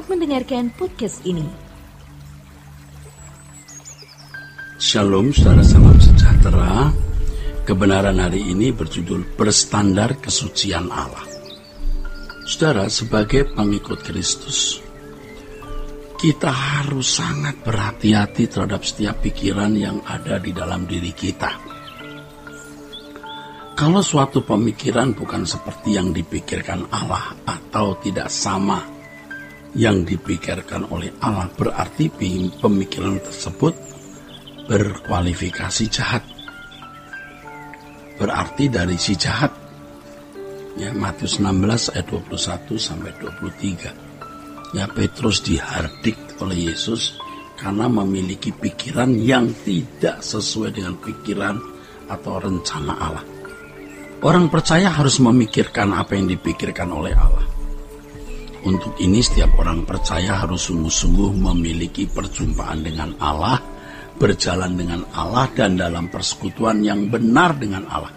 Selamat mendengarkan podcast ini. Shalom, saudara, salam sejahtera. Kebenaran hari ini berjudul Berstandar Kesucian Allah. Saudara, sebagai pengikut Kristus, kita harus sangat berhati-hati terhadap setiap pikiran yang ada di dalam diri kita. Kalau suatu pemikiran bukan seperti yang dipikirkan Allah atau tidak sama yang dipikirkan oleh Allah, berarti pemikiran tersebut berkualifikasi jahat. Berarti dari si jahat. Ya, Matius 16 ayat 21 sampai 23. Ya, Petrus dihardik oleh Yesus karena memiliki pikiran yang tidak sesuai dengan pikiran atau rencana Allah. Orang percaya harus memikirkan apa yang dipikirkan oleh Allah. Untuk ini setiap orang percaya harus sungguh-sungguh memiliki perjumpaan dengan Allah, berjalan dengan Allah, dan dalam persekutuan yang benar dengan Allah,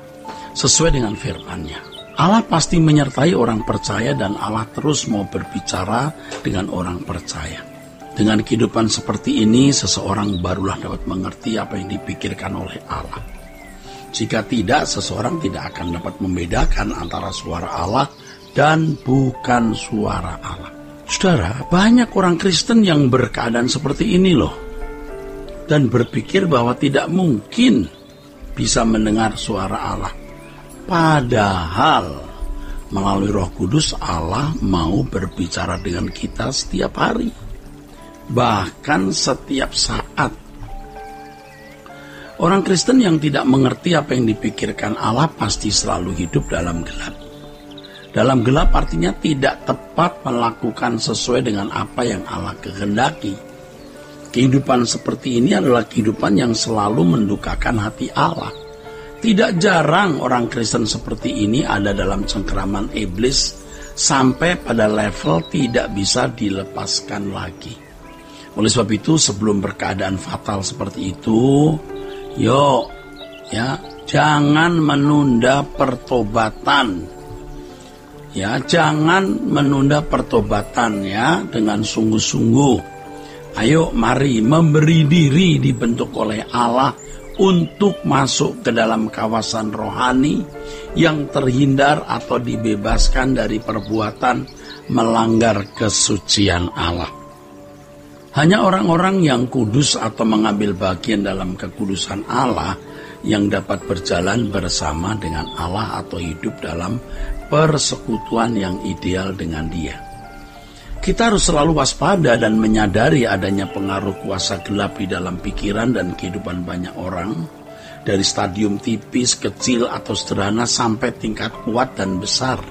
sesuai dengan firman-Nya. Allah pasti menyertai orang percaya dan Allah terus mau berbicara dengan orang percaya. Dengan kehidupan seperti ini, seseorang barulah dapat mengerti apa yang dipikirkan oleh Allah. Jika tidak, seseorang tidak akan dapat membedakan antara suara Allah dan bukan suara Allah. Saudara, banyak orang Kristen yang berkeadaan seperti ini loh. Dan berpikir bahwa tidak mungkin bisa mendengar suara Allah. Padahal melalui Roh Kudus Allah mau berbicara dengan kita setiap hari. Bahkan setiap saat. Orang Kristen yang tidak mengerti apa yang dipikirkan Allah pasti selalu hidup dalam gelap. Dalam gelap artinya tidak tepat melakukan sesuai dengan apa yang Allah kehendaki. Kehidupan seperti ini adalah kehidupan yang selalu mendukakan hati Allah. Tidak jarang orang Kristen seperti ini ada dalam cengkeraman iblis sampai pada level tidak bisa dilepaskan lagi. Oleh sebab itu, sebelum berkeadaan fatal seperti itu, jangan menunda pertobatan. Jangan menunda pertobatan dengan sungguh-sungguh. Ayo mari memberi diri dibentuk oleh Allah untuk masuk ke dalam kawasan rohani yang terhindar atau dibebaskan dari perbuatan melanggar kesucian Allah. Hanya orang-orang yang kudus atau mengambil bagian dalam kekudusan Allah yang dapat berjalan bersama dengan Allah atau hidup dalam persekutuan yang ideal dengan Dia. Kita harus selalu waspada dan menyadari adanya pengaruh kuasa gelap di dalam pikiran dan kehidupan banyak orang, dari stadium tipis, kecil, atau sederhana sampai tingkat kuat dan besar.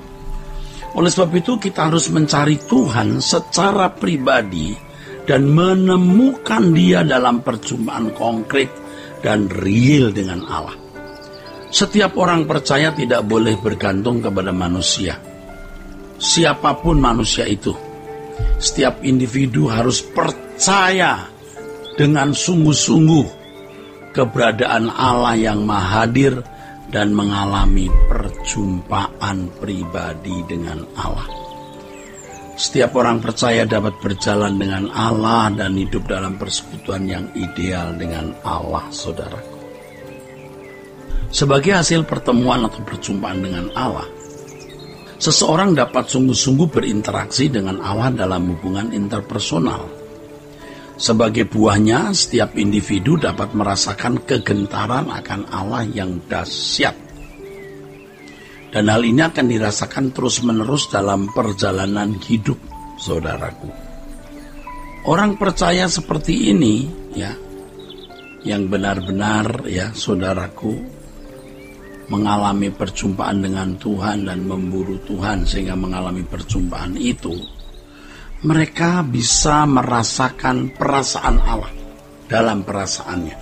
Oleh sebab itu kita harus mencari Tuhan secara pribadi dan menemukan Dia dalam perjumpaan konkret dan real dengan Allah. Setiap orang percaya tidak boleh bergantung kepada manusia. Siapapun manusia itu, setiap individu harus percaya dengan sungguh-sungguh keberadaan Allah yang Maha Hadir dan mengalami perjumpaan pribadi dengan Allah. Setiap orang percaya dapat berjalan dengan Allah dan hidup dalam persekutuan yang ideal dengan Allah, saudaraku. Sebagai hasil pertemuan atau perjumpaan dengan Allah, seseorang dapat sungguh-sungguh berinteraksi dengan Allah dalam hubungan interpersonal. Sebagai buahnya, setiap individu dapat merasakan kegentaran akan Allah yang dahsyat. Dan hal ini akan dirasakan terus-menerus dalam perjalanan hidup, saudaraku. Orang percaya seperti ini, yang benar-benar, saudaraku, mengalami perjumpaan dengan Tuhan dan memburu Tuhan sehingga mengalami perjumpaan itu, mereka bisa merasakan perasaan Allah dalam perasaannya.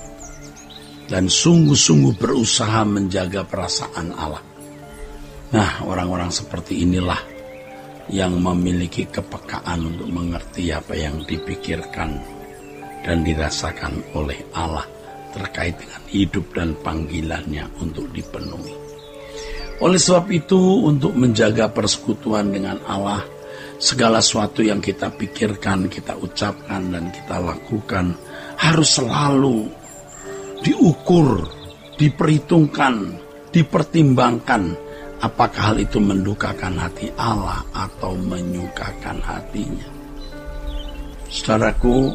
Dan sungguh-sungguh berusaha menjaga perasaan Allah. Nah, orang-orang seperti inilah yang memiliki kepekaan untuk mengerti apa yang dipikirkan dan dirasakan oleh Allah terkait dengan hidup dan panggilannya untuk dipenuhi. Oleh sebab itu, untuk menjaga persekutuan dengan Allah, Segala sesuatu yang kita pikirkan, kita ucapkan, dan kita lakukan harus selalu diukur, diperhitungkan, dipertimbangkan. Apakah hal itu mendukakan hati Allah atau menyukakan hatinya? Saudaraku,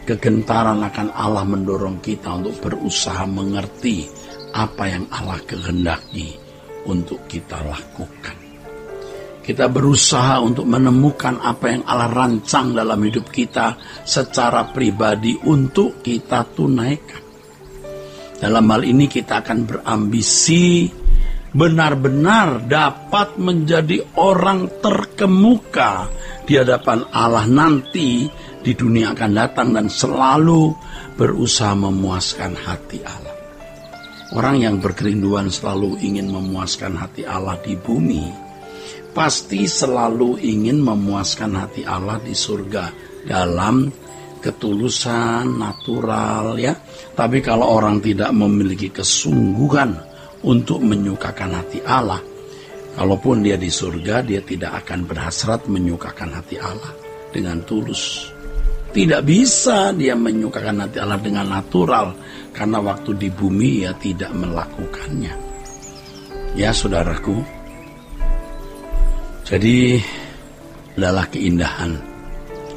kegentaran akan Allah mendorong kita untuk berusaha mengerti apa yang Allah kehendaki untuk kita lakukan. Kita berusaha untuk menemukan apa yang Allah rancang dalam hidup kita secara pribadi untuk kita tunaikan. Dalam hal ini kita akan berambisi benar-benar dapat menjadi orang terkemuka di hadapan Allah nanti di dunia akan datang, dan selalu berusaha memuaskan hati Allah. Orang yang berkerinduan selalu ingin memuaskan hati Allah di bumi, pasti selalu ingin memuaskan hati Allah di surga dalam ketulusan natural, ya. Tapi kalau orang tidak memiliki kesungguhan untuk menyukakan hati Allah, kalaupun dia di surga, dia tidak akan berhasrat menyukakan hati Allah dengan tulus. Tidak bisa dia menyukakan hati Allah dengan natural, karena waktu di bumi ia tidak melakukannya. Ya saudaraku, jadi adalah keindahan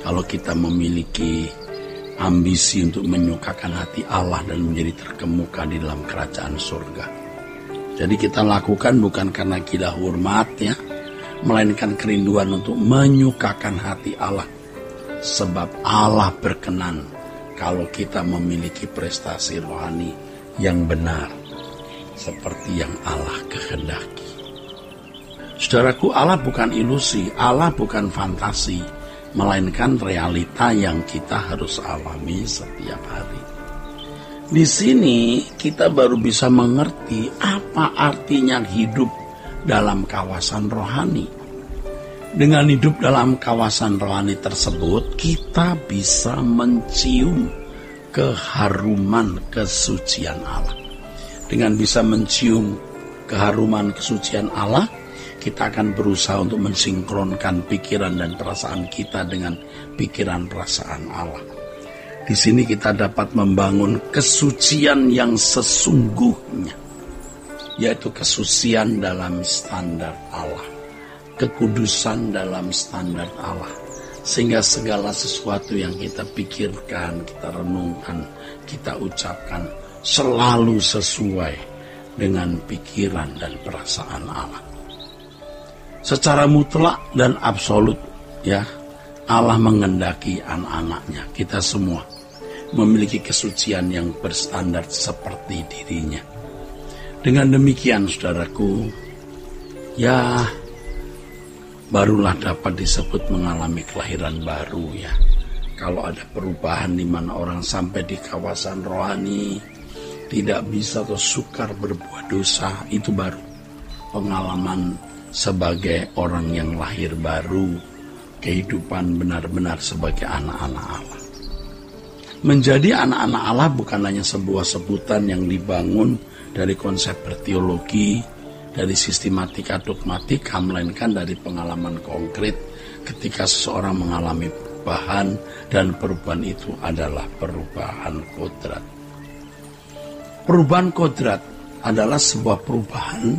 kalau kita memiliki ambisi untuk menyukakan hati Allah dan menjadi terkemuka di dalam kerajaan surga. Jadi kita lakukan bukan karena kita hormat, ya, melainkan kerinduan untuk menyukakan hati Allah. Sebab Allah berkenan kalau kita memiliki prestasi rohani yang benar seperti yang Allah kehendaki. Saudaraku, Allah bukan ilusi, Allah bukan fantasi, melainkan realita yang kita harus alami setiap hari. Di sini kita baru bisa mengerti apa artinya hidup dalam kawasan rohani. Dengan hidup dalam kawasan rohani tersebut, kita bisa mencium keharuman kesucian Allah. Dengan bisa mencium keharuman kesucian Allah, kita akan berusaha untuk mensinkronkan pikiran dan perasaan kita dengan pikiran perasaan Allah. Di sini kita dapat membangun kesucian yang sesungguhnya, yaitu kesucian dalam standar Allah, kekudusan dalam standar Allah, sehingga segala sesuatu yang kita pikirkan, kita renungkan, kita ucapkan selalu sesuai dengan pikiran dan perasaan Allah. Secara mutlak dan absolut, ya, Allah mengendaki anak-anaknya, kita semua memiliki kesucian yang berstandar seperti dirinya. Dengan demikian, saudaraku, ya, barulah dapat disebut mengalami kelahiran baru, ya. Kalau ada perubahan di mana orang sampai di kawasan rohani tidak bisa atau sukar berbuat dosa, itu baru pengalaman sebagai orang yang lahir baru, kehidupan benar-benar sebagai anak-anak Allah. Menjadi anak-anak Allah bukan hanya sebuah sebutan yang dibangun dari konsep berteologi, dari sistematika dogmatika, melainkan dari pengalaman konkret ketika seseorang mengalami perubahan, dan perubahan itu adalah perubahan kodrat. Perubahan kodrat adalah sebuah perubahan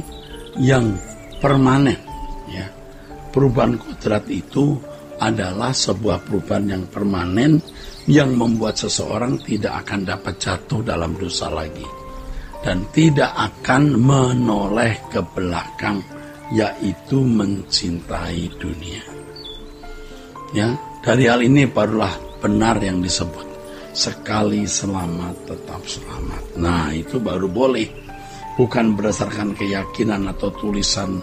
yang permanen, ya. Perubahan kodrat itu adalah sebuah perubahan yang permanen yang membuat seseorang tidak akan dapat jatuh dalam dosa lagi dan tidak akan menoleh ke belakang, yaitu mencintai dunia. Ya, dari hal ini barulah benar yang disebut sekali selamat tetap selamat. Nah, itu baru boleh, bukan berdasarkan keyakinan atau tulisan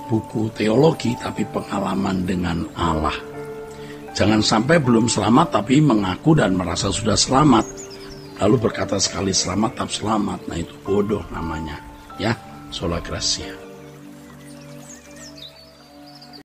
buku teologi, tapi pengalaman dengan Allah. Jangan sampai belum selamat tapi mengaku dan merasa sudah selamat, lalu berkata sekali selamat tetap selamat. Nah, itu bodoh namanya, ya. Sola Gracia.